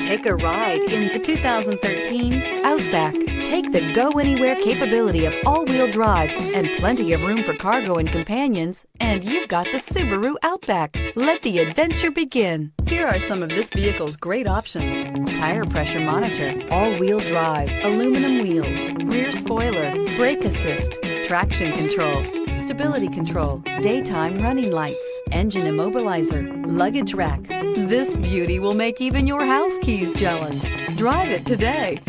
Take a ride in the 2013 Outback. Take the go-anywhere capability of all-wheel drive and plenty of room for cargo and companions, and you've got the Subaru Outback. Let the adventure begin. Here are some of this vehicle's great options: tire pressure monitor, all-wheel drive, aluminum wheels, rear spoiler, brake assist, traction control, stability control, daytime running lights, engine immobilizer, luggage rack. This beauty will make even your house keys jealous. Drive it today.